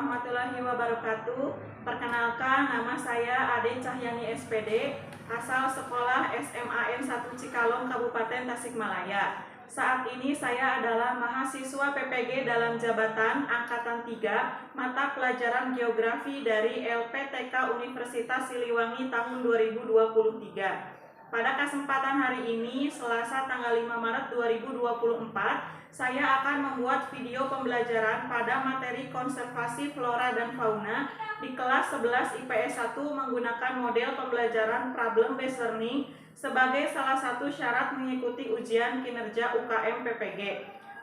warahmatullahi wabarakatuh. Perkenalkan, nama saya Ade Cahyani SPD, asal sekolah SMAN 1 Cikalong, Kabupaten Tasikmalaya. Saat ini saya adalah mahasiswa PPG dalam jabatan Angkatan 3, mata pelajaran Geografi dari LPTK Universitas Siliwangi tahun 2023. Pada kesempatan hari ini, Selasa tanggal 5 Maret 2024, saya akan membuat video pembelajaran pada materi konservasi flora dan fauna di kelas 11 IPS 1 menggunakan model pembelajaran problem based learning sebagai salah satu syarat mengikuti ujian kinerja UKM PPG.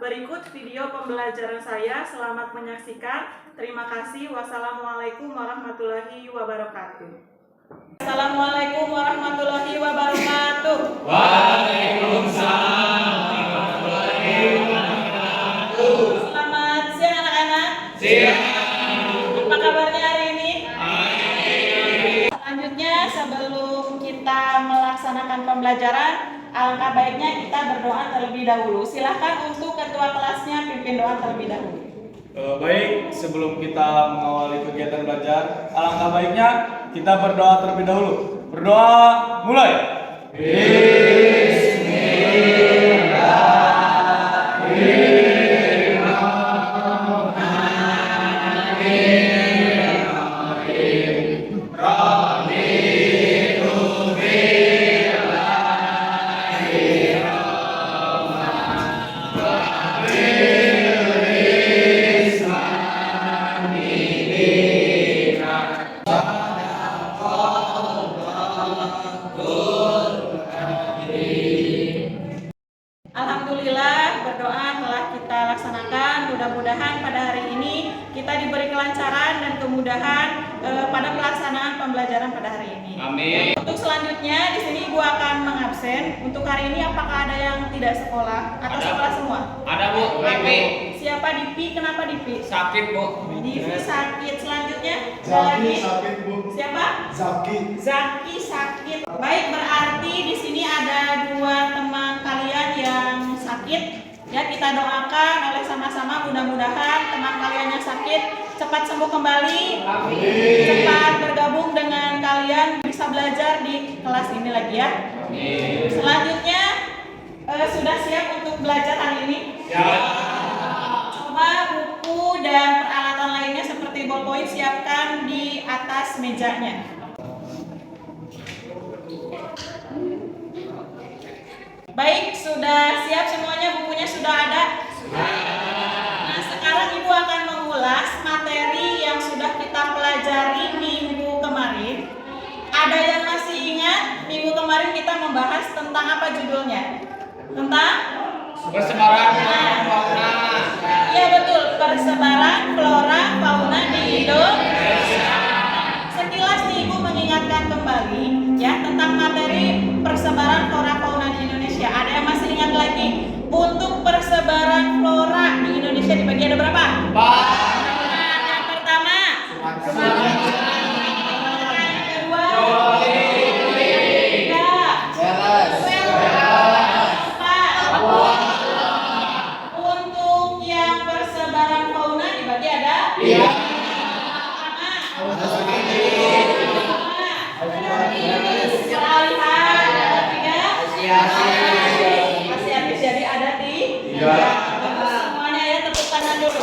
Berikut video pembelajaran saya, selamat menyaksikan. Terima kasih. Wassalamualaikum warahmatullahi wabarakatuh. Assalamualaikum warahmatullahi wabarakatuh. Waalaikumsalam warahmatullahi wabarakatuh. Selamat siang anak-anak. Siang. Apa kabarnya hari ini? Baik. Selanjutnya, sebelum kita melaksanakan pembelajaran, alangkah baiknya kita berdoa terlebih dahulu. Silahkan untuk ketua kelasnya pimpin doa terlebih dahulu. Baik, sebelum kita mengawali kegiatan belajar, alangkah baiknya kita berdoa terlebih dahulu. Berdoa, mulai. Alhamdulillah, berdoa telah kita laksanakan. Mudah-mudahan pada hari ini kita diberi kelancaran dan kemudahan pada pelaksanaan pembelajaran pada hari ini. Amin. Untuk selanjutnya, di sini Ibu akan mengabsen. Untuk hari ini apakah ada yang tidak sekolah atau Ada. sekolah semua? Ada, Bu. Ada. Siapa Dipi? Kenapa Dipi? Sakit, Bu. Dipi sakit. Selanjutnya ada Zaki lagi. sakit, Bu. Siapa? Zaki. Zaki sakit. Baik, berarti di sini ada dua teman kalian yang sakit. Ya, kita doakan oleh sama-sama, mudah-mudahan teman kalian yang sakit cepat sembuh kembali. Amin. Cepat bergabung dengan kalian, bisa belajar di kelas ini lagi ya. Amin. Selanjutnya sudah siap untuk belajar hari ini? Ya. Coba buku dan peralatan lainnya seperti ballpoint siapkan di atas mejanya. Baik, sudah siap semuanya, bukunya sudah ada? Nah, sekarang Ibu akan mengulas materi yang sudah kita pelajari minggu kemarin. Ada yang masih ingat minggu kemarin kita membahas tentang apa judulnya? Tentang? Persebaran fauna. Iya betul, persebaran flora fauna di Indonesia. Sekilas nih Ibu mengingatkan kembali ya tentang materi persebaran flora fauna di Indonesia. Ada yang masih ingat lagi? Untuk persebaran flora di Indonesia dibagi ada berapa? Yang pertama. Yang kedua. Tiga. Empat. Untuk yang persebaran fauna dibagi ada? Peralihan ada tiga. Masih habis jadi ada tiga. Bagus semuanya ya, tepuk tangan dulu.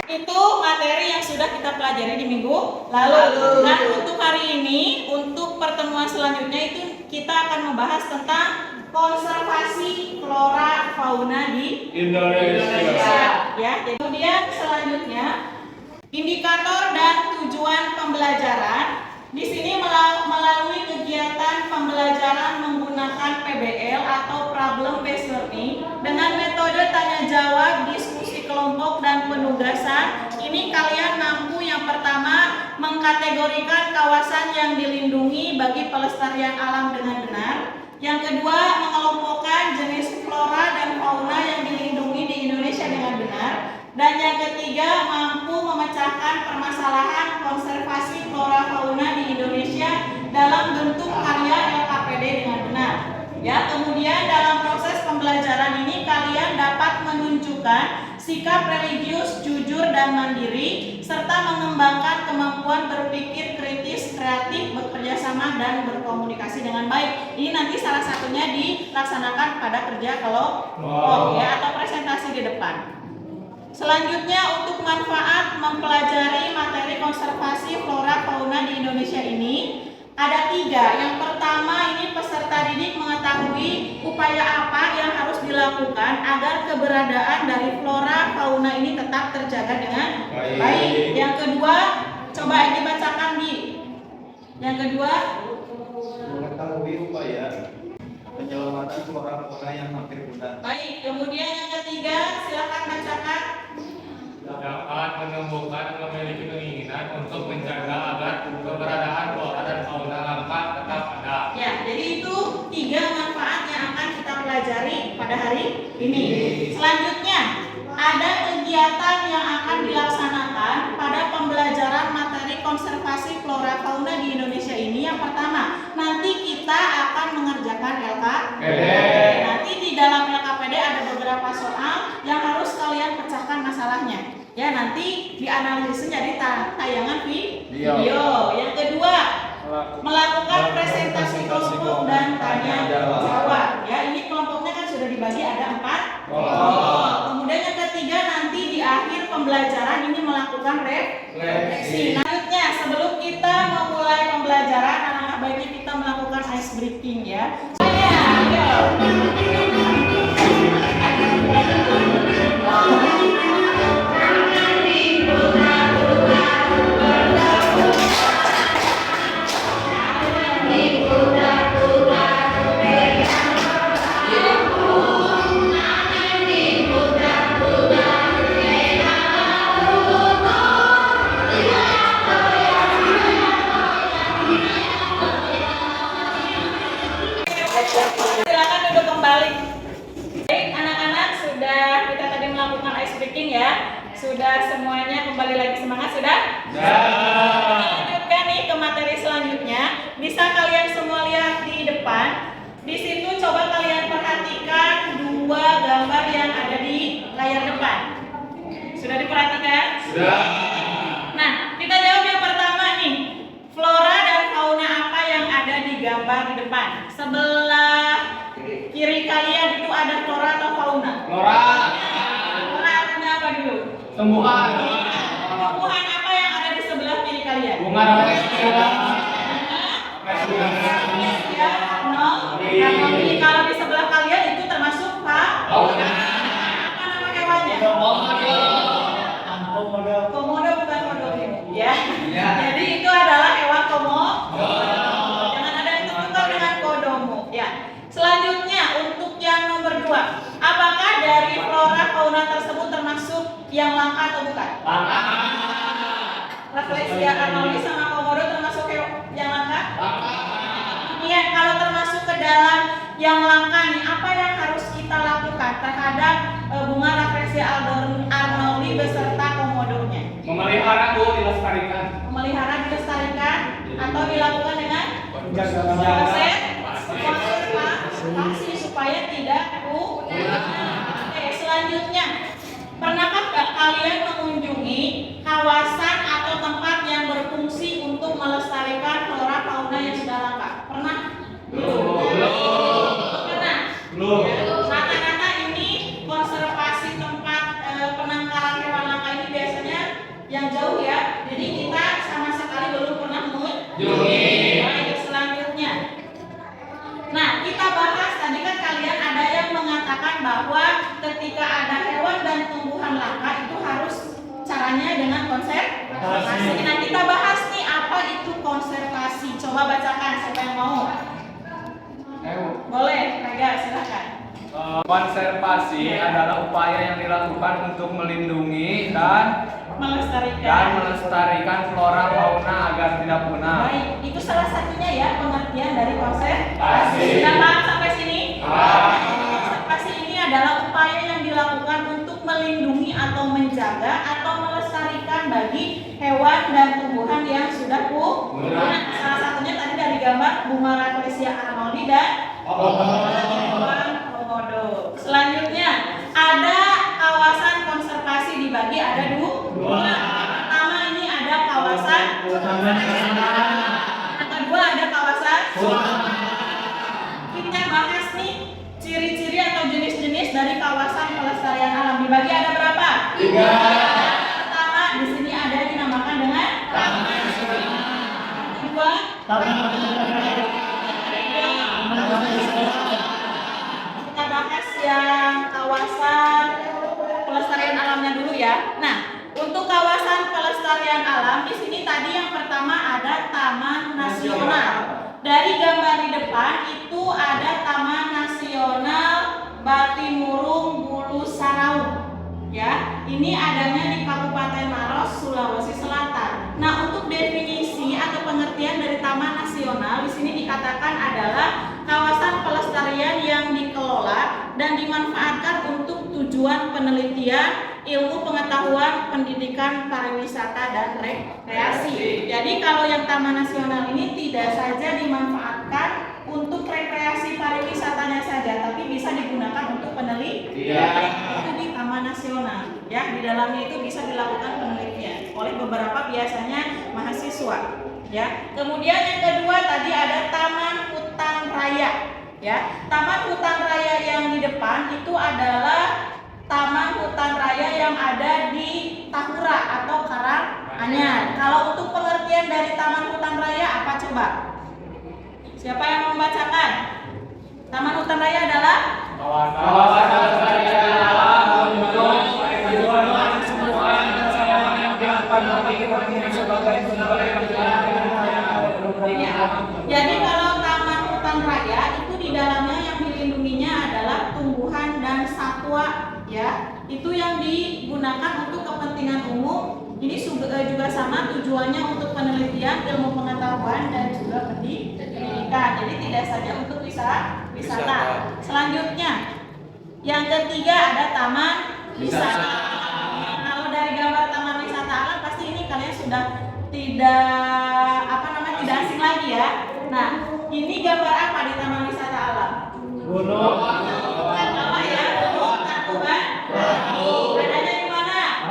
Itu materi yang sudah kita pelajari di minggu lalu. Nah, untuk hari ini, untuk pertemuan selanjutnya itu kita akan membahas tentang konservasi flora fauna di Indonesia. ya. Kemudian selanjutnya indikator dan tujuan pembelajaran. Di sini melalui kegiatan pembelajaran menggunakan PBL atau problem based learning dengan metode tanya jawab, diskusi kelompok dan penugasan. Ini kalian mampu yang pertama mengkategorikan kawasan yang dilindungi bagi pelestarian alam dengan benar. Yang kedua, mengelompokkan jenis flora dan fauna yang dilindungi di Indonesia dengan benar. Dan yang ketiga, mampu memecahkan permasalahan konservasi flora fauna di Indonesia dalam bentuk karya LKPD dengan benar. Ya, kemudian dalam proses pembelajaran ini kalian dapat menunjukkan sikap religius, jujur, dan dan mandiri, serta mengembangkan kemampuan berpikir kritis, kreatif, bekerja sama, dan berkomunikasi dengan baik. Ini nanti salah satunya dilaksanakan pada kerja kelompok ya, atau presentasi di depan. Selanjutnya, untuk manfaat mempelajari materi konservasi flora fauna di Indonesia ini ada 3. Yang pertama, ini peserta didik mengetahui upaya apa yang harus dilakukan agar keberadaan dari flora fauna ini tetap terjaga dengan baik. Yang kedua, coba dibacakan di. Yang kedua, mengetahui upaya penyelamatan flora fauna yang hampir punah. baik. Kemudian yang ketiga, silakan bacakan. Dapat menumbuhkan memiliki keinginan untuk menjaga agar keberadaan flora dan fauna langka tetap ada. Ya, jadi itu 3 manfaat yang akan kita pelajari pada hari ini. Selanjutnya, ada kegiatan yang akan dilaksanakan pada pembelajaran materi konservasi flora fauna di Indonesia ini. Yang pertama, nanti kita akan mengerjakan LKPD. Nanti di dalam LKPD ada beberapa soal yang harus kalian pecahkan masalahnya. Ya, nanti dianalisis jadi tayangan video. Yang kedua, melakukan presentasi kelompok dan tanya jawab. Ya, ini kelompoknya kan sudah dibagi ada 4 kelompok. Kemudian yang ketiga, nanti di akhir pembelajaran ini melakukan refleksi. Selanjutnya, sebelum kita memulai pembelajaran, alangkah baiknya kita melakukan ice breaking ya. Silakan duduk kembali. Baik, anak-anak, sudah kita tadi melakukan ice breaking ya. Sudah semuanya kembali lagi semangat sudah? Kita lanjutkan nih ke materi selanjutnya. Bisa kalian semua lihat di depan. Di situ coba kalian perhatikan 2 gambar yang ada di layar depan. Sudah diperhatikan? Sudah. Nah, kita jawab yang pertama nih. Flora dan fauna apa yang ada di gambar di depan? Sebelah kiri kalian itu ada flora atau fauna? Flora. Flora artinya apa dulu? Tumbuhan. Tumbuhan apa yang ada di sebelah kiri kalian? Bunga rafflesia. Ya, no. Harmoni. Kalau di sebelah kalian itu termasuk fauna. Apa nama hewannya? Komodo bukan komodo ya. Jadi itu adalah hewan komodo. Jangan ada yang tukar dengan kodomo ya. Selanjutnya untuk yang nomor 2, apakah dari flora fauna tersebut termasuk yang langka atau bukan? Langka. Rafflesia arnoldi sama komodo termasuk yang langka? Langka. Iya, kalau termasuk ke dalam yang langka nih, apa yang harus kita lakukan terhadap bunga Rafflesia arnoldi beserta komodonya? Memelihara Bu, dilestarikan. Memelihara, dilestarikan, atau dilakukan dengan konservasi supaya tidak punah. Oke, selanjutnya, pernahkah kalian mengunjungi kawasan atau tempat yang berfungsi untuk melestarikan flora fauna yang sudah langka? Pernah? Pernah? Rata-rata ini konservasi tempat penangkaran hewan langka ini biasanya yang jauh ya. Jadi kita sama sekali belum pernah mengunjungi. Baik, selanjutnya. Nah, kita bahas tadi kan kalian ada yang mengatakan bahwa ketika ada hewan dan tumbuhan langka itu harus caranya dengan konservasi. Nah, kita bahas nih apa itu konservasi. Coba bacakan siapa yang mau. Boleh, Rega, silakan. Konservasi adalah upaya yang dilakukan untuk melindungi dan melestarikan flora fauna agar tidak punah. Baik, itu salah satunya ya pengertian dari konservasi. Sudah paham sampai sini? Konservasi ini adalah upaya yang dilakukan untuk melindungi atau menjaga atau melestarikan bagi hewan dan tumbuhan yang sudah punah. Salah satunya tadi dari gambar bunga Rafflesia arnoldi dan hewan komodo. Selanjutnya ada kawasan konservasi dibagi ada 2. Yang kedua ada kawasan. Kita bahas nih ciri-ciri atau jenis-jenis dari kawasan pelestarian alam. Dibagi ada berapa? 3. Pertama, di sini ada yang dinamakan dengan taman nasional. Kedua, kita bahas yang kawasan pelestarian alamnya dulu ya. Nah, untuk kawasan pelestarian alam di sini tadi yang pertama ada Taman Nasional. Dari gambar di depan itu ada Taman Nasional Batimurung Bulu Saraung. Ya, ini adanya di Kabupaten Maros, Sulawesi Selatan. Nah, untuk definisi atau pengertian dari Taman Nasional di sini dikatakan adalah kawasan pelestarian yang dikelola dan dimanfaatkan untuk tujuan penelitian, ilmu pengetahuan, pendidikan, pariwisata, dan rekreasi. Jadi kalau yang Taman Nasional ini tidak saja dimanfaatkan untuk rekreasi pariwisatanya saja, tapi bisa digunakan untuk penelitian. Itu di Taman Nasional. Ya, di dalamnya itu bisa dilakukan penelitian oleh beberapa biasanya mahasiswa. Ya. Kemudian yang kedua tadi ada Taman Hutan Raya. Ya, Taman Hutan Raya yang di depan itu adalah Taman Hutan Raya yang ada di Tahura atau Karanganyar. Kalau untuk pengertian dari Taman Hutan Raya apa coba? Siapa yang mau membacakan? Taman Hutan Raya adalah Kawasan pelestarian alam untuk tujuan semua yang sebagai sumber Jadi kalau Taman Hutan Raya itu di dalamnya yang dilindunginya adalah tumbuhan dan satwa, ya. Itu yang digunakan untuk kepentingan umum. Ini juga sama tujuannya untuk penelitian, ilmu pengetahuan dan juga pendidikan. Jadi tidak saja untuk wisata. Selanjutnya, yang ketiga ada Taman Wisata. Kalau dari gambar Taman Wisata alam pasti ini kalian sudah tidak asing lagi ya. Nah, ini gambar apa di Taman Wisata Alam? gunung. Apa ya? Gunung Tangkuban. Adanya di mana?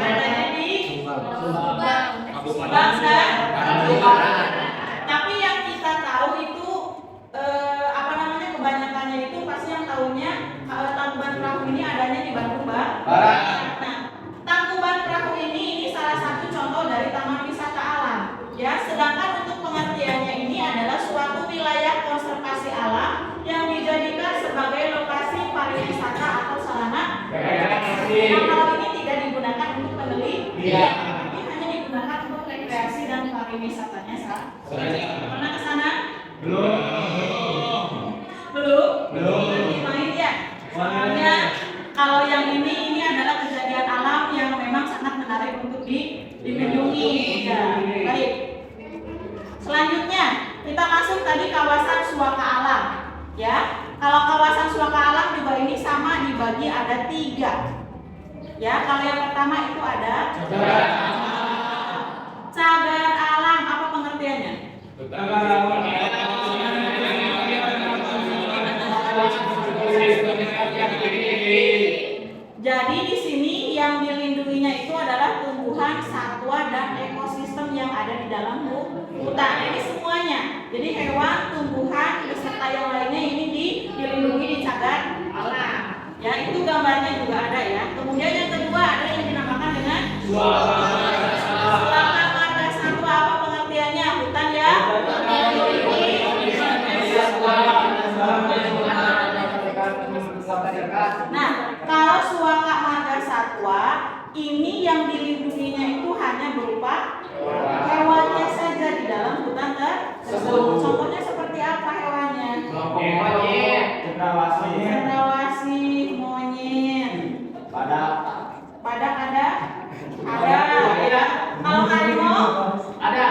Adanya di Subang dan tapi yang kita tahu itu kebanyakannya itu pasti yang tahunya Tangkuban Perahu ini adanya di Bandung Barat. Nah, Tangkuban Perahu ini salah satu contoh dari Taman Wisata Alam. Ya, sedangkan untuk pengertiannya ini adalah suatu wilayah konservasi alam yang dijadikan sebagai lokasi pariwisata atau sarana rekreasi. Yang hal ini tidak digunakan untuk penelitian, tapi hanya digunakan untuk rekreasi dan pariwisatanya saja. Pernah ke sana? Belum. Nanti main ya. Soalnya kalau yang ini adalah kejadian alam yang memang sangat menarik untuk dilindungi. Ya, baik. Selanjutnya kita masuk tadi kawasan suaka alam. Ya, kalau kawasan suaka alam juga ini sama dibagi ada 3. Ya, kalau yang pertama itu ada cagar alam. Apa pengertiannya? Jadi di sini yang dilindunginya itu adalah tumbuhan, satwa, dan ekosistem yang ada di dalam hutan. Ini semuanya. Jadi hewan, tumbuhan, beserta yang lainnya ini dilindungi di cagar alam. Ya, itu gambarnya juga ada ya. Kemudian yang kedua ada yang dinamakan dengan Suaka Marga Satwa. Apa pengertiannya? Hutan ya. Nah, kalau Suaka Marga Satwa ini yang dilindunginya itu hanya berupa hewannya saja di dalam hutan tersebut. Contohnya seperti apa hewannya? Cendrawasih, monyet. Badak ada? Ada ya. Kalau harimau? Ada.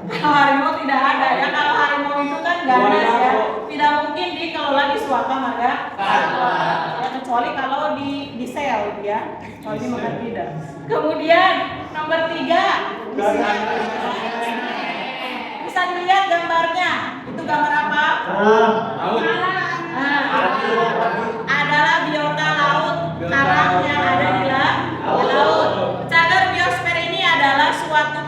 Kalau harimau tidak ada ya. Kalau harimau itu kan ganas ya. Tidak mungkin dikelola di Suaka Marga Satwa. Ya, kecuali kalau di sel ya. Kalau di makan tidak. Kemudian nomor 3 bisa dilihat gambarnya. Itu gambar apa? Adalah biota laut, karang yang ada di laut. Cagar biosfer ini adalah suatu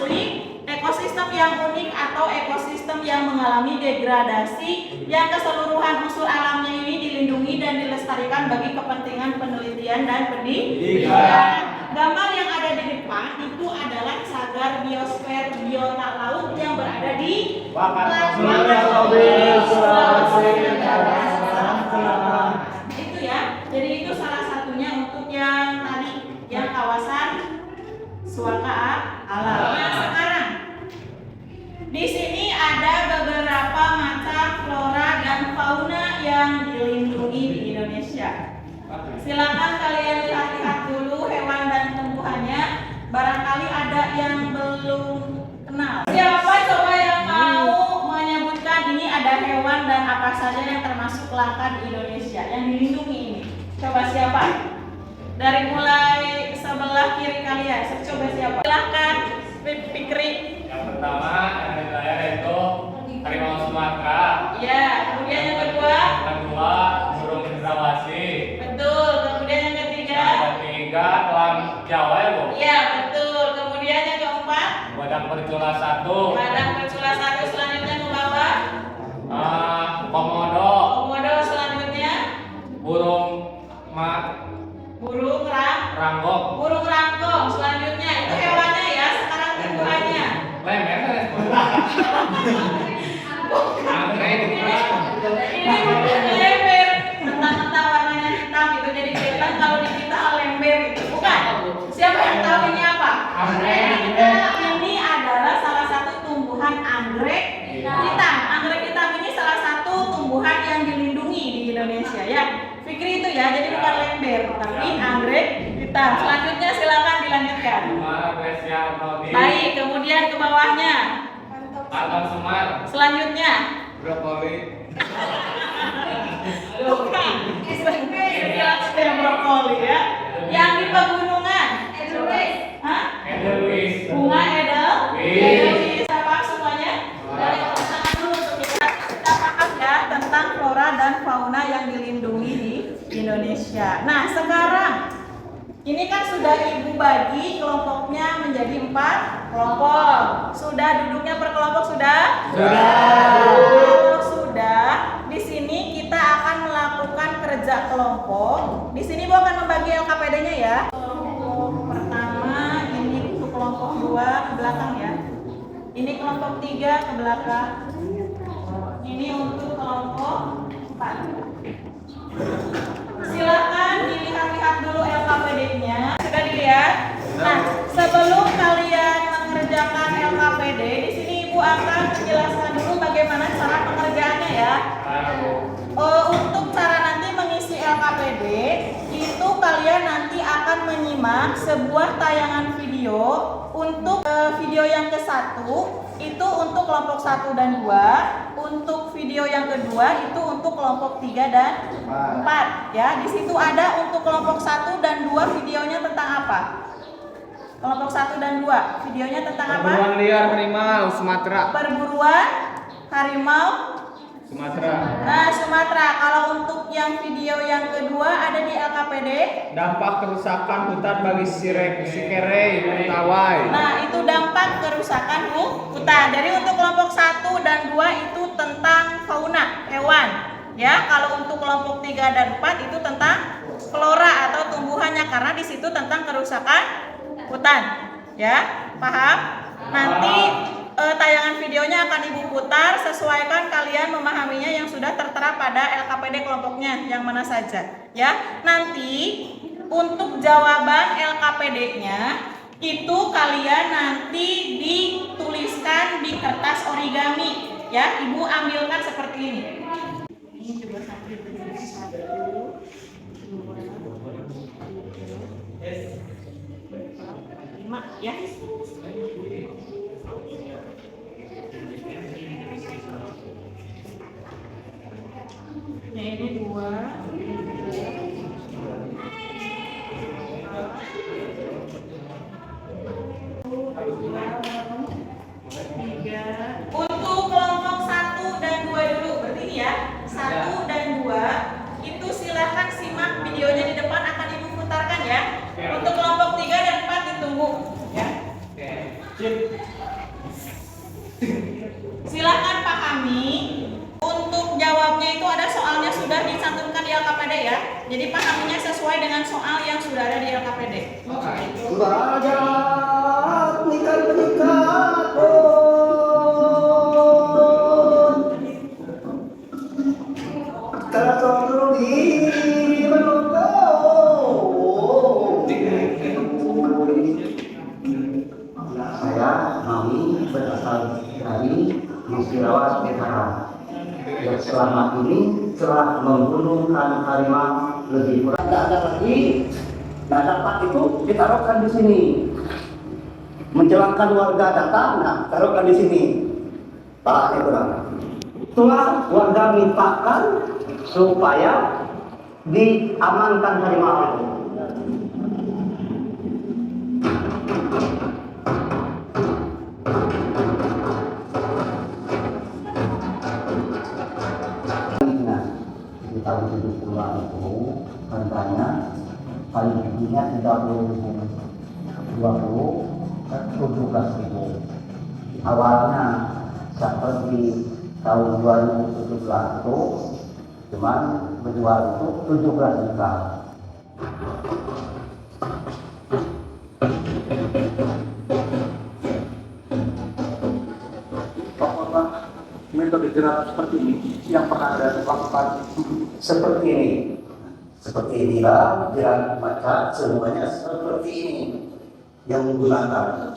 sulit, ekosistem yang unik atau ekosistem yang mengalami degradasi yang keseluruhan unsur alamnya ini dilindungi dan dilestarikan bagi kepentingan penelitian dan pendidikan. Gambar yang ada di depan itu adalah cagar biosfer biota laut yang berada di itu ya. Jadi itu salah satunya untuk yang tadi yang kawasan suaka alam. Nah, sekarang di sini ada beberapa macam flora dan fauna yang dilindungi di Indonesia. Silakan kalian lihat-lihat dulu hewan dan tumbuhannya. Barangkali ada yang belum kenal. Siapa coba yang mau menyebutkan ini ada hewan dan apa saja yang termasuk langka di Indonesia yang dilindungi ini? Coba siapa? Dari mulai sebelah kiri kalian. Coba siapa? Silahkan Fikri. Yang pertama yang ada di layar itu harimau Sumatera. Ya, kemudian yang kedua? Yang kedua burung cendrawasih. Betul. Kemudian yang ketiga? Yang ketiga elang Jawa ya Bu. Iya, betul. Kemudian yang keempat? Badak bercula 1. Badak bercula 1. Selanjutnya ke bawah. Komodo. Komodo. Selanjutnya Burung ranggok. Burung rangkong. Selanjutnya itu hewannya ya. Sekarang tumbuhannya. Lemer kan? Ini bukan lember. Tentang warnanya hitam itu jadi kelihatan kalau di kita lember itu. Bukan. Siapa yang tahu ini apa? Ini adalah salah satu tumbuhan anggrek hitam. Anggrek hitam ini salah satu tumbuhan yang dilindungi di Indonesia ya. Fikri itu ya, jadi bukan lember, tapi anggrek hitam. Selanjutnya silakan dilanjutkan. Baik, kemudian ke bawahnya. Kantong semar. Selanjutnya. Brokoli. Bukan. Sejelas brokoli ya. Yang di pegunungan. Hah? Edelweiss. Bunga Edelweiss. Edelweiss. Apa semuanya? Tangan dulu untuk kita paham ya tentang flora dan fauna yang dilindungi di Indonesia. Nah, sekarang ini kan sudah Ibu bagi kelompoknya menjadi 4 kelompok. Sudah duduknya per kelompok sudah? Kalau sudah, di sini kita akan melakukan kerja kelompok. Di sini Bu akan membagi LKPD-nya ya. Kelompok pertama ini untuk kelompok 2 ke belakang ya. Ini kelompok 3 ke belakang. Ini untuk kelompok 4. Silakan dilihat-lihat dulu LKPD-nya. Sudah dilihat? Nah, sebelum kalian mengerjakan LKPD, di sini Ibu akan menjelaskan dulu bagaimana cara pengerjaannya ya. Untuk cara nanti mengisi LKPD, itu kalian nanti akan menyimak sebuah tayangan video. Untuk video yang ke-1 itu untuk kelompok 1 dan 2, untuk video yang kedua itu untuk kelompok 3 dan 4 ya. Di situ ada untuk kelompok 1 dan 2 videonya tentang apa? Kelompok 1 dan 2 videonya tentang apa? Perburuan liar harimau Sumatera. Perburuan harimau Sumatera. Nah, Sumatera. Kalau untuk yang video yang kedua ada di LKPD. Dampak kerusakan hutan bagi Sikere, Mentawai. Nah, itu dampak kerusakan hutan. Jadi untuk kelompok 1 dan 2 itu tentang fauna, hewan. Ya, kalau untuk kelompok 3 dan 4 itu tentang flora atau tumbuhannya karena di situ tentang kerusakan hutan. Ya, paham? Nanti tayangan videonya akan Ibu putar, sesuaikan kalian memahaminya yang sudah tertera pada LKPD kelompoknya yang mana saja ya. Nanti untuk jawaban LKPD-nya itu kalian nanti dituliskan di kertas origami ya. Ibu ambilkan seperti ini. Ini coba sampai begini 1, 2, 3, 4, 5 ya. Nah, ini 2, 3. Untuk kelompok 1 dan 2 dulu, berarti ini ya 1 dan 2 itu silahkan simak videonya di depan akan Ibu putarkan ya. Untuk kelompok 3 dan 4 ditunggu ya. sesuai dengan soal yang sudah ada di LKPD. Derajat meningkat saya Mawi berasal dari Musirawas Utara yang selama ini telah membunuh harimau lebih kurang tidak ada lagi. Nah, dapat itu ditaruhkan di sini. Menjelangkan warga datang, nah taruhkan di sini. Pak kurang. Itulah warga mintakan supaya diamankan harimau itu. Di tahun 70-an itu rentanya paling tingginya 2020 ke 17.000. Awalnya seperti tahun 2017 itu cuman berjual itu 17 juta. Metode gerak seperti ini yang pernah Anda lakukan seperti ini. Seperti inilah gerak baca semuanya seperti ini yang menggunakan.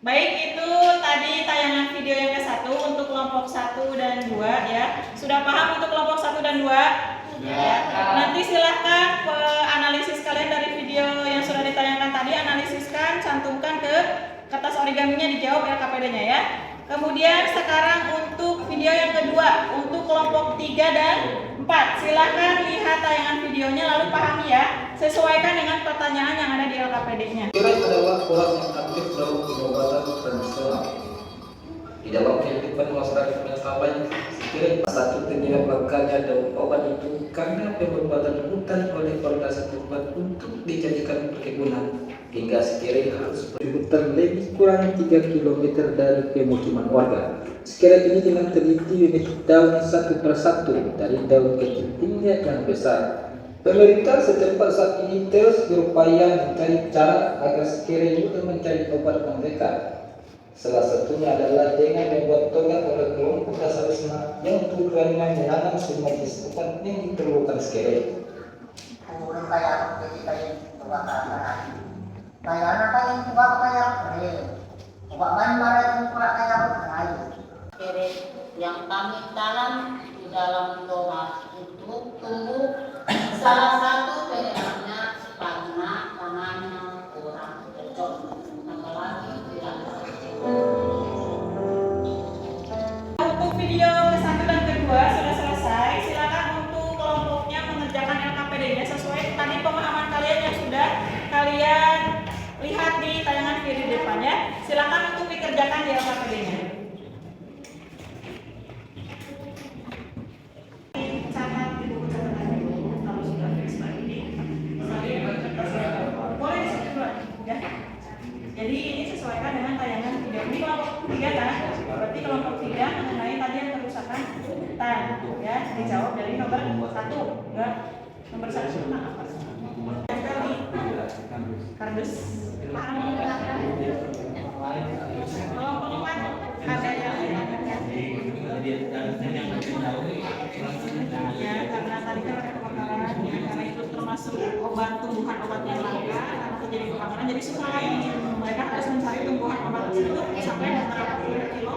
Baik, itu tadi tayangan video yang ke-1 untuk kelompok 1 dan 2 ya. Sudah paham untuk kelompok 1 dan 2? Ya. Nanti silahkan analisis kalian dari video yang sudah ditayangkan tadi, analisiskan, cantumkan ke kertas origaminya, dijawab LKPD-nya ya. Kemudian sekarang untuk video yang kedua, untuk kelompok 3 dan 4. Silahkan lihat tayangan videonya lalu pahami ya. Sesuaikan dengan pertanyaan yang ada di LKPD-nya. Skiren adalah orang yang aktif dalam pengobatan tradisional. Di dalam kehidupan masyarakat Minangkabau, skiren satu penyebab langkanya daun obat itu karena pengobatan hutan oleh warga setempat untuk dijadikan perkebunan. Hingga skiren harus berhutan lebih kurang 3 km dari pemukiman warga. Skiren ini dengan teliti memilih daun satu persatu dari daun kecil hingga yang besar. Pemerintah setempat saat ini terus berupaya mencari cara agar skiren itu mencari obat mereka. Salah satunya adalah dengan membuat tonggak oleh kelompok dasar yang tujuannya menanam semua jenis obat yang diperlukan skiren. Kemudian kayak kayak apa yang coba kayak coba mana yang coba kayak Skiren yang kami tanam di dalam tomat untuk tumbuh. Salah satu penyebabnya karena tanahnya kurang cocok, apalagi tidak Untuk video ke-1 dan kedua sudah selesai. Silakan untuk kelompoknya mengerjakan LKPD-nya sesuai tadi pemahaman kalian yang sudah kalian lihat di tayangan video di depannya. Silakan untuk dikerjakan di LKPD-nya. Catat di buku catatan dulu kalau sudah fix lagi. Boleh disitu dulu ya. Jadi ini sesuaikan dengan tayangan video. Ini kelompok 3 kan? Berarti kelompok 3 mengenai tadi yang kerusakan hutan ya. Dijawab dari nomor 1 enggak? Nomor 1 apa? Tempel di kardus. Kelompok 4 ada yang ya, karena tadi kan ada kebakaran ya, karena itu termasuk obat tumbuhan obat yang langka karena terjadi kebakaran, jadi susah lagi mereka harus mencari tumbuhan obat tersebut sampai beberapa puluh kilo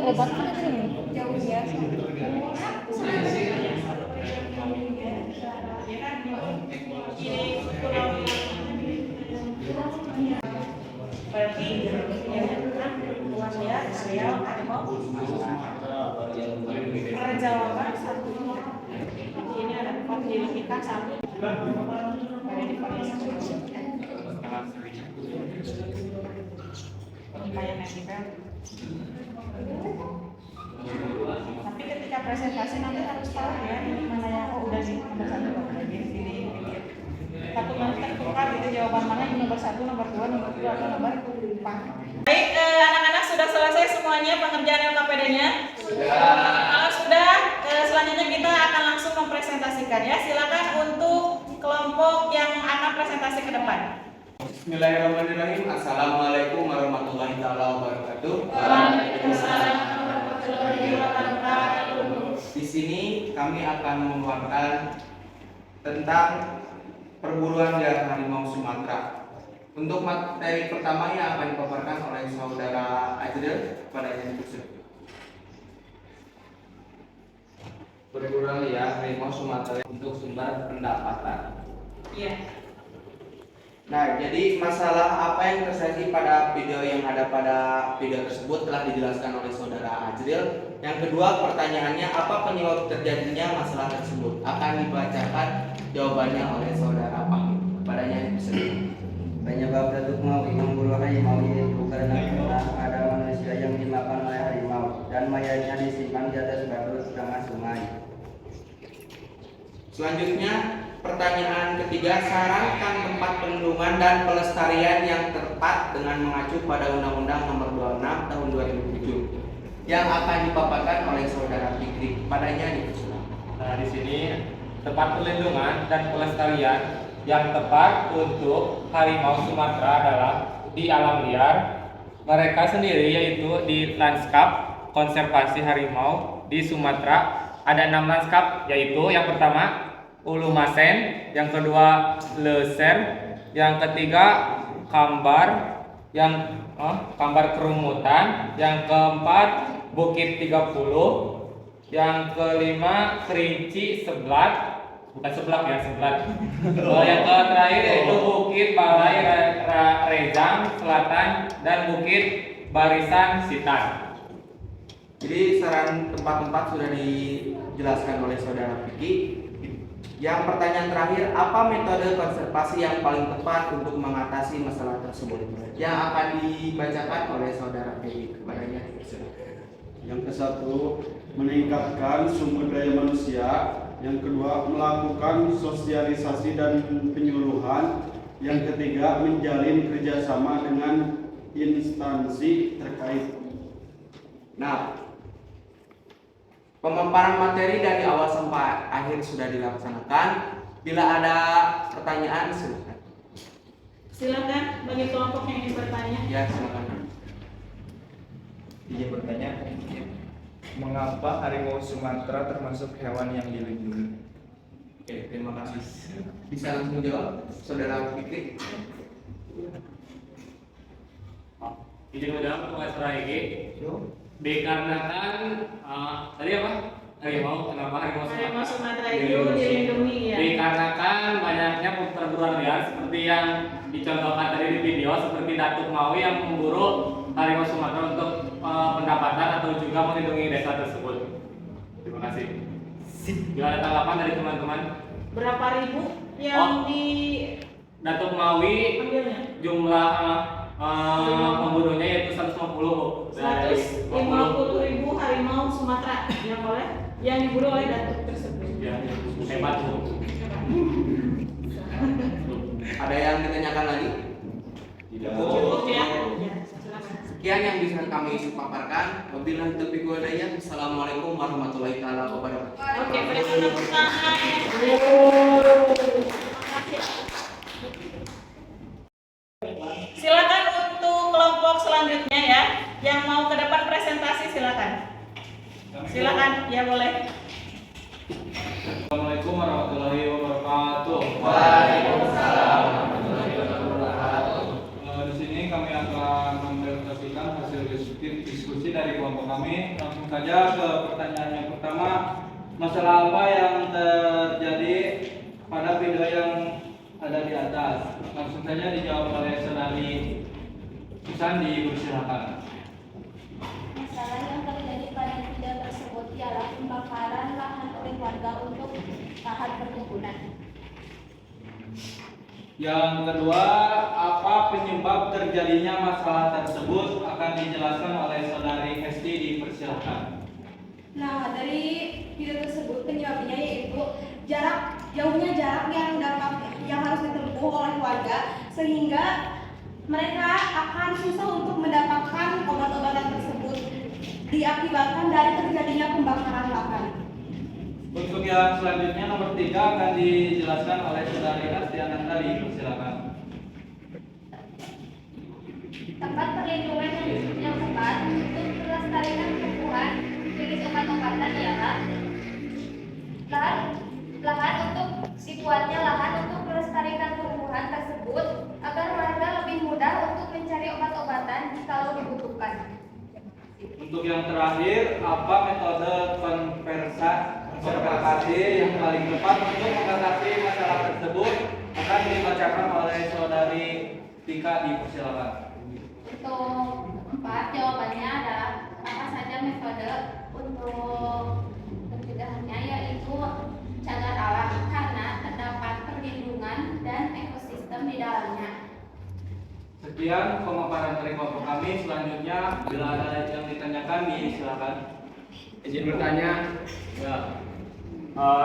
obat kan ini jauh ya. berarti ya saya ada mau perjawaban satu ini ada penyelidikan satu dari divaliasi kayak medical. Tapi ketika presentasi nanti harus tahu ya ini mana yang udah di nomor 1 lagi di satu nanti tertukar gitu jawaban mana yang nomor 1, nomor 2, nomor 3 atau nomor 4. Baik, anak-anak sudah selesai. selesai semuanya pengerjaan LKPD-nya? Kalau sudah, selanjutnya kita akan langsung mempresentasikan ya. Silakan untuk kelompok yang akan presentasi ke depan. Bismillahirrahmanirrahim. Assalamualaikum warahmatullahi wabarakatuh. Waalaikumsalam warahmatullahi wabarakatuh. Di sini kami akan memaparkan tentang perburuan liar harimau Sumatera. Untuk materi pertama yang akan dipaparkan oleh saudara Azril pada yang tersebut. Perburuan liar harimau Sumatera untuk sumber pendapatan. Iya. Nah, jadi masalah apa yang terjadi pada video yang ada pada video tersebut telah dijelaskan oleh saudara Azril. Yang kedua, pertanyaannya apa penyebab terjadinya masalah tersebut? Akan dibacakan jawabannya oleh saudara Pak. Kepadanya tersebut. Penyebab datuk mau memburu harimau itu karena ada manusia yang dimakan oleh harimau dan mayatnya disimpan di atas batu tengah sungai. Selanjutnya, pertanyaan ketiga, sarankan tempat pelindungan dan pelestarian yang tepat dengan mengacu pada Undang-Undang Nomor 26 Tahun 2007 yang akan dipaparkan oleh saudara Fikri. Padanya dipersilakan. Nah, di sini tempat pelindungan dan pelestarian yang tepat untuk harimau Sumatera adalah di alam liar mereka sendiri, yaitu di lanskap konservasi harimau di Sumatera. Ada 6 lanskap, yaitu yang pertama Ulumasen, yang kedua Leser, yang ketiga Kambar, yang Kambar Kerumutan, yang keempat Bukit 30, yang kelima Kerinci Seblat, bukan seblak ya, seblat. Yang terakhir yaitu Bukit Balai Rejang Selatan dan Bukit Barisan Sitan. Jadi saran tempat-tempat sudah dijelaskan oleh saudara Vicky. Yang pertanyaan terakhir, apa metode konservasi yang paling tepat untuk mengatasi masalah tersebut? Yang akan dibacakan oleh saudara Vicky. Kepadanya. Yang ke satu, meningkatkan sumber daya manusia. Yang kedua, melakukan sosialisasi dan penyuluhan. Yang ketiga, menjalin kerjasama dengan instansi terkait. Nah, pemaparan materi dari awal sampai akhir sudah dilaksanakan. Bila ada pertanyaan, silakan. Silakan bagi kelompok yang ingin bertanya. Ya, silakan. Izin bertanya, mengapa harimau Sumatera termasuk hewan yang dilindungi? Oke, terima kasih. Bisa langsung jawab, saudara Fikri. Izin menjawab untuk strategi. Dikarenakan tadi apa? Harimau, kenapa harimau Harimau Sumatera? Sumatera itu dilindungi ya. Dikarenakan banyaknya perburuan liar seperti yang dicontohkan tadi di video, seperti Datuk Maui yang memburu harimau Sumatera untuk pendapatan atau juga melindungi desa tersebut. Terima kasih. Bila ada tanggapan dari teman-teman? Berapa ribu yang di Datuk Maui ambilnya? jumlah pembunuhnya yaitu 150. 150.000 harimau Sumatera yang diburu oleh datuk tersebut. Ya, hebat Bu. Ada yang ditanyakan lagi? Cukup ya. Ya, silakan. Sekian yang bisa kami paparkan. Wabillahi taufiq wal hidayah. Assalamualaikum warahmatullahi wabarakatuh. Oke, berikan tepuk tangan. Silakan untuk kelompok selanjutnya ya, yang mau ke depan presentasi silakan. Silakan, ya boleh. Assalamualaikum warahmatullahi wabarakatuh. Waalaikumsalam. Di sini kami akan mempresentasikan hasil diskusi dari kelompok kami. Langsung saja ke pertanyaan yang pertama. Masalah apa yang terjadi pada video yang ada di atas? Langsung saja dijawab oleh saudari Susan, dipersilakan. Masalah yang terjadi pada video tersebut ialah pembakaran lahan oleh warga untuk lahan perkebunan. Yang kedua, apa penyebab terjadinya masalah tersebut? Akan dijelaskan oleh saudari Hesti, dipersilakan. Nah, dari video tersebut penyebabnya yaitu jauhnya jarak yang harus ditempuh oleh warga sehingga mereka akan susah untuk mendapatkan obat-obatan tersebut diakibatkan dari terjadinya pembakaran lahan. Untuk yang selanjutnya nomor 3 akan dijelaskan oleh Saudari Astiana tadi. Silakan. Tempat perlindungan yang tepat untuk melestarikan tumbuhan jenis obat-obatan ialah lahan untuk dibuatnya lahan untuk melestarikan tumbuhan tersebut agar warga lebih mudah untuk mencari obat-obatan jikalau dibutuhkan. Untuk yang terakhir, apa metode konservasi yang paling tepat untuk mengatasi masalah tersebut akan dibacakan oleh Saudari Tika. Dipersilakan. Untuk 4, jawabannya adalah apa saja metode untuk pencegahannya, yaitu cagar alam karena terdapat perlindungan dan ekosistem di dalamnya. Sekian pemaparan dari kelompok kami. Selanjutnya, bila ada yang ditanyakan, silakan. Izin bertanya. Ya.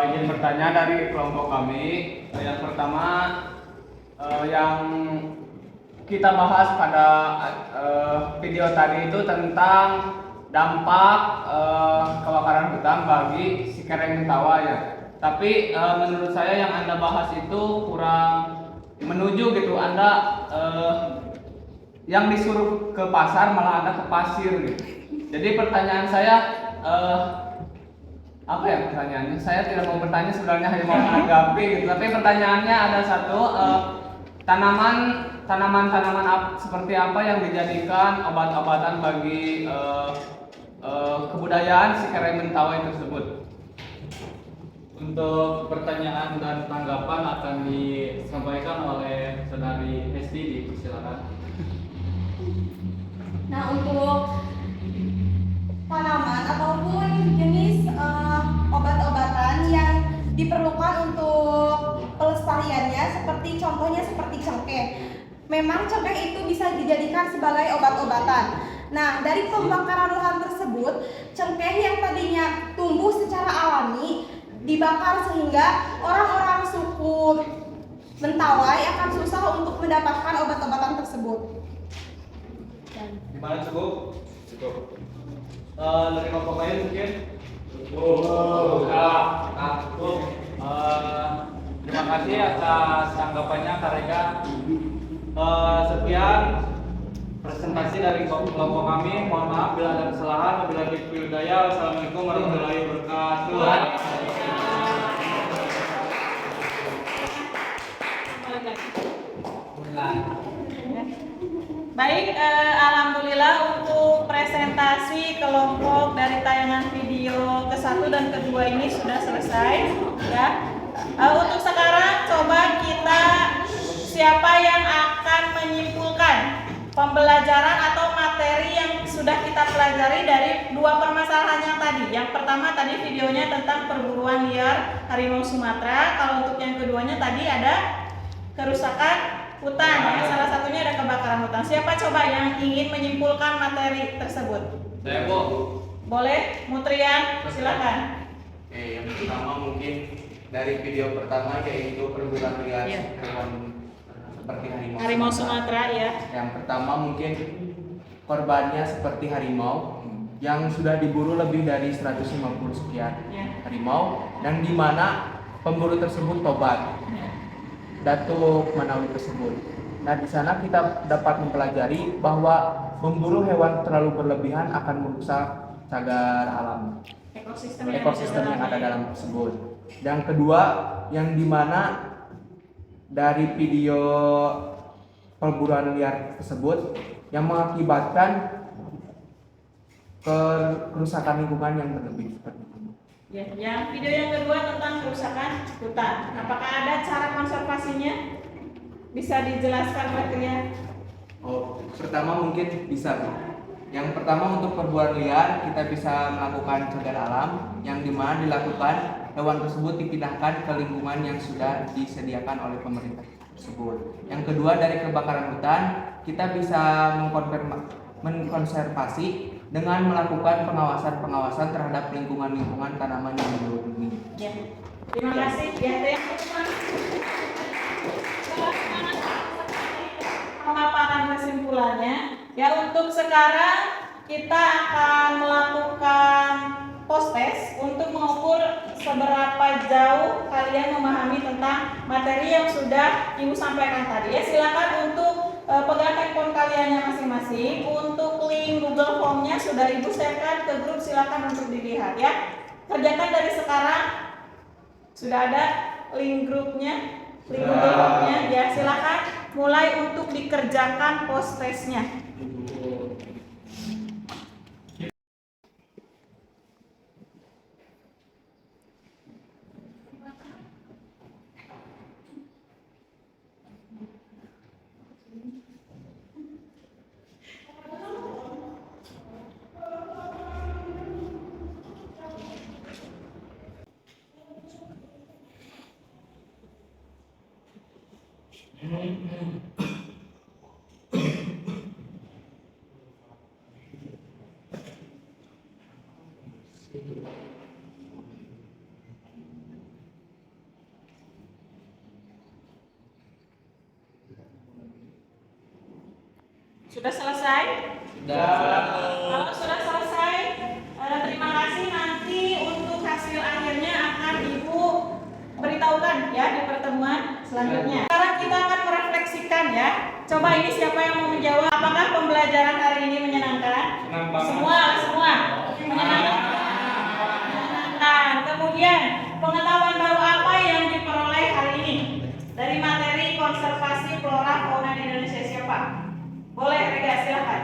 Izin bertanya dari kelompok kami. Yang pertama, yang kita bahas pada video tadi itu tentang dampak kebakaran hutan bagi si kereng mentawa ya. Tapi menurut saya yang Anda bahas itu kurang menuju gitu. Anda yang disuruh ke pasar malah Anda ke pasir gitu. Jadi pertanyaan saya apa ya pertanyaannya? Saya tidak mau bertanya, sebenarnya hanya mau menanggapi gitu. Tapi pertanyaannya ada satu, tanaman seperti apa yang dijadikan obat-obatan bagi kebudayaan si kereng mentawai tersebut? Untuk pertanyaan dan tanggapan akan disampaikan oleh Saudari Hesti. Silakan. Nah, untuk tanaman ataupun jenis obat-obatan yang diperlukan untuk pelestariannya, seperti contohnya seperti cengkeh. Memang cengkeh itu bisa dijadikan sebagai obat-obatan. Nah, dari pembakaran lahan tersebut, cengkeh yang tadinya tumbuh secara alami dibakar sehingga orang-orang suku Mentawai akan susah untuk mendapatkan obat-obatan tersebut. Gimana, cukup? Cukup. Dari kelompok lain mungkin? Terima kasih atas tanggapannya Kak Rega. Sekian presentasi dari kelompok kami. Mohon maaf bila ada kesalahan. Wabillahi taufiq wal hidayah. Wassalamualaikum warahmatullahi wabarakatuh. Baik, alhamdulillah untuk presentasi kelompok dari tayangan video ke-1 dan ke-2 ini sudah selesai ya. Untuk sekarang coba kita siapa yang akan menyimpulkan pembelajaran atau materi yang sudah kita pelajari dari 2 permasalahan yang tadi. Yang pertama tadi videonya tentang perburuan liar harimau Sumatera. Kalau untuk yang keduanya tadi ada kerusakan hutan, ya, salah satunya ada kebakaran hutan. Siapa coba yang ingin menyimpulkan materi tersebut? Saya, Bu. Boleh, Mutrian, silakan. Oke, yang pertama mungkin dari video pertama yaitu perburuan liar hewan seperti harimau Sumatera ya. Yang pertama mungkin korbannya seperti harimau yang sudah diburu lebih dari 150 sekian harimau, dan di mana pemburu tersebut tobat. Datuk Manawi tersebut. Nah, di sana kita dapat mempelajari bahwa memburu hewan terlalu berlebihan akan merusak cagar alam, ekosistem yang ada dalam tersebut. Yang kedua, yang dimana dari video perburuan liar tersebut yang mengakibatkan kerusakan lingkungan yang berlebih seperti itu. Ya, yang video yang kedua tentang kerusakan hutan. Apakah ada cara konservasinya? Bisa dijelaskan Pak Krian? Pertama mungkin bisa. Yang pertama untuk perburuan liar kita bisa melakukan cagar alam yang dimana dilakukan hewan tersebut dipindahkan ke lingkungan yang sudah disediakan oleh pemerintah tersebut. Yang kedua dari kebakaran hutan kita bisa mengkonservasi dengan melakukan pengawasan terhadap lingkungan tanaman yang dilindungi. Ya. Terima kasih. Ya, pemaparan kesimpulannya. Ya, untuk sekarang kita akan melakukan post test untuk mengukur seberapa jauh kalian memahami tentang materi yang sudah Ibu sampaikan tadi. Ya, silakan untuk pegang handphone kalian masing-masing. Untuk link Google Form-nya sudah Ibu share-kan ke grup, silakan untuk dilihat ya. Kerjakan dari sekarang. Sudah ada link grupnya, link Google Form-nya. Ya, silakan mulai untuk dikerjakan post test-nya. Sudah selesai? Kalau sudah selesai, terima kasih. Nanti untuk hasil akhirnya akan Ibu beritahukan ya di pertemuan selanjutnya. Sekarang kita akan merefleksikan ya. Coba ini siapa yang mau menjawab? Apakah pembelajaran hari ini menyenangkan? Semua menyenangkan. Kemudian pengetahuan baru apa yang diperoleh hari ini dari materi konservasi flora fauna di Indonesia? Siapa? Boleh, Rega, silakan.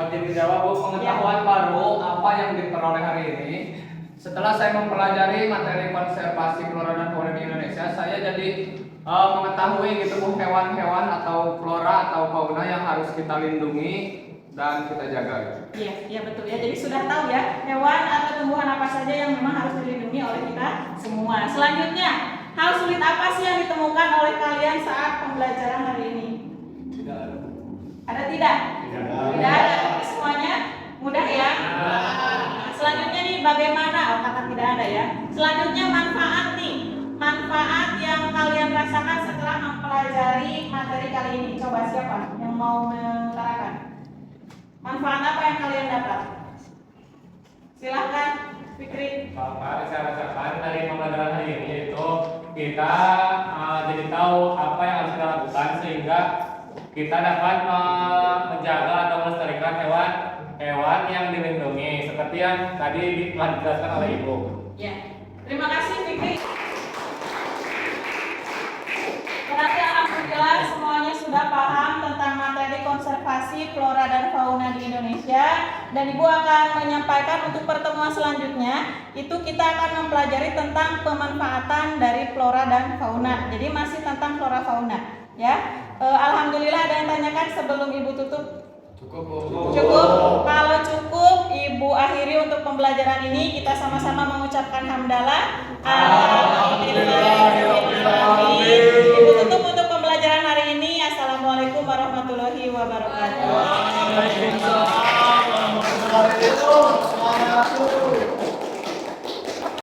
Jadi jawab, Bu, pengetahuan baru apa yang diperoleh hari ini. Setelah saya mempelajari materi konservasi flora dan fauna di Indonesia, saya jadi mengetahui gitu, Bu, hewan-hewan atau flora atau fauna yang harus kita lindungi dan kita jaga. Iya betul ya. Jadi sudah tahu ya hewan atau tumbuhan apa saja yang memang harus dilindungi oleh kita semua. Selanjutnya, hal sulit apa sih yang ditemukan oleh kalian saat pembelajaran hari ini? Ada tidak? Tidak ada. Tapi semuanya mudah ya. Selanjutnya nih bagaimana? Kata tidak ada ya. Selanjutnya manfaat nih. Manfaat yang kalian rasakan setelah mempelajari materi kali ini. Coba siapa yang mau mengutarakan? Manfaat apa yang kalian dapat? Silahkan, Fikri. Bapak, saya rasakan dari pembelajaran hari ini itu kita jadi tahu apa yang harus kita lakukan sehingga kita dapat menjaga atau melestarikan hewan yang dilindungi seperti yang tadi telah dijelaskan oleh Ibu. Ya, terima kasih Fikri. Berarti alhamdulillah semuanya sudah paham tentang materi konservasi flora dan fauna di Indonesia, dan Ibu akan menyampaikan untuk pertemuan selanjutnya itu kita akan mempelajari tentang pemanfaatan dari flora dan fauna. Jadi masih tentang flora fauna ya. Alhamdulillah ada yang tanyakan sebelum Ibu tutup? Cukup. Kalau cukup, Ibu akhiri untuk pembelajaran ini. Kita sama-sama mengucapkan hamdalah. Alhamdulillah.